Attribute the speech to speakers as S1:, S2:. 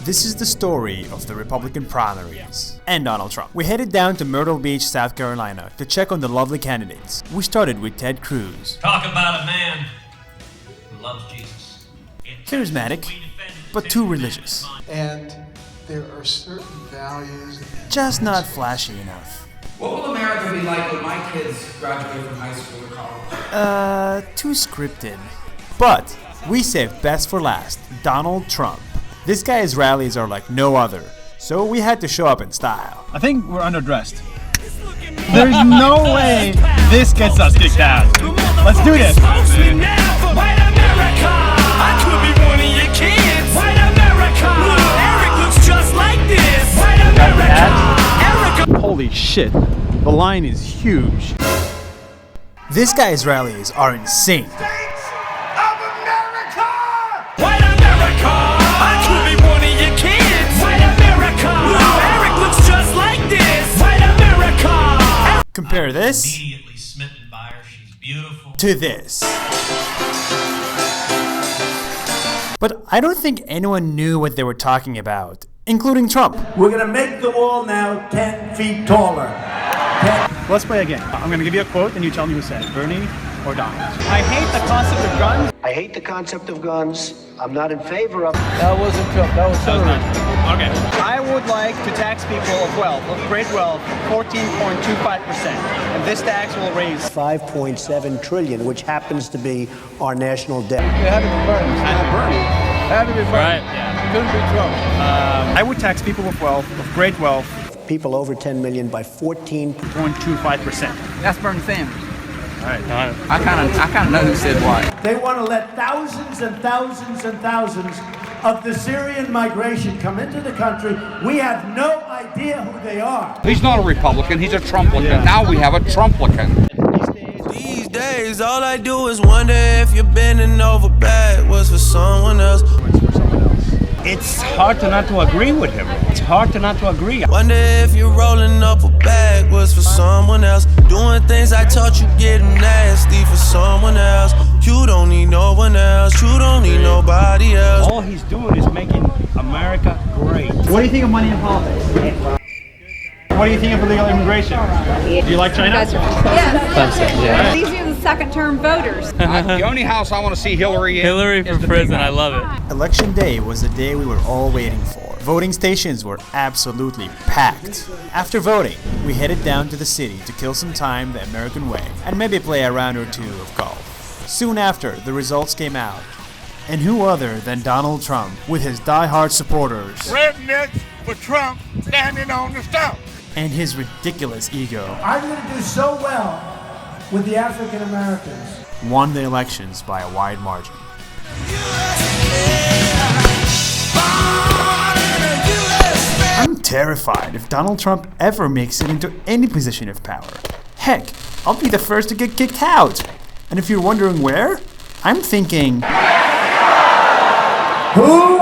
S1: This is the story of the Republican primaries and Donald Trump. We headed down to Myrtle Beach, South Carolina to check on the lovely candidates. We started with Ted Cruz.
S2: Talk about a man who loves Jesus.
S1: Charismatic, but too religious.
S3: And there are certain values.
S1: Just not flashy enough.
S4: What will America be like when my kids graduate from high school or college?
S1: Too scripted. But we saved best for last, Donald Trump. This guy's rallies are like no other, so we had to show up in style.
S5: I think we're underdressed. There's no way this gets us kicked out. Let's do this. Holy shit, the line is huge.
S1: This guy's rallies are insane. Compare this
S2: Immediately smitten by her. She's beautiful.
S1: to this. But I don't think anyone knew what they were talking about, including Trump.
S6: We're going to make the wall now 10 feet taller.
S5: Let's play again. I'm going to give you a quote and you tell me who said it, Bernie or Donald. I hate the concept of guns.
S7: I hate the concept of guns. I'm not in favor of.
S8: That wasn't Trump, that was Hillary.
S5: Okay. I would like to tax people of wealth, of great wealth, 14.25%. And this tax will raise
S7: 5.7 trillion, which happens to be our national debt.
S8: It had to be Bernie. Had to be Bernie.
S5: Right, yeah.
S8: Couldn't be Trump.
S5: I would tax people with wealth, of great wealth,
S7: People over 10 million by 14.
S5: 0.25%.
S8: That's Bernie Sanders.
S5: All right.
S8: I kind of know who said what.
S6: They want to let thousands and thousands and thousands of the Syrian migration come into the country. We have no idea who they are.
S9: He's not a Republican, he's a Trumplican. Yeah. Now we have a Trumplican.
S10: These days, all I do is wonder if you're bending over backwards for someone else.
S5: It's hard to not to agree with him. It's hard to not to agree.
S10: Wonder if you're rolling up or backwards for someone else. Doing things I taught you, getting nasty for someone else. You don't need no one else. You don't need nobody else.
S5: All he's doing is making America great. What do you think of money in politics? What do you think of illegal immigration? Do you like China?
S11: Yeah. These are the second-term voters.
S9: The only house I want to see Hillary in.
S12: Hillary for president, I love it.
S1: Election day was the day we were all waiting for. Voting stations were absolutely packed. After voting, we headed down to the city to kill some time the American way and maybe play a round or two of golf. Soon after, the results came out. And who other than Donald Trump with his die-hard supporters.
S13: Rednecks for Trump standing on the stump.
S1: And his ridiculous ego.
S6: I'm going to do so well with the African Americans.
S1: Won the elections by a wide margin. I'm terrified if Donald Trump ever makes it into any position of power. Heck, I'll be the first to get kicked out. And if you're wondering where, I'm thinking...
S6: Who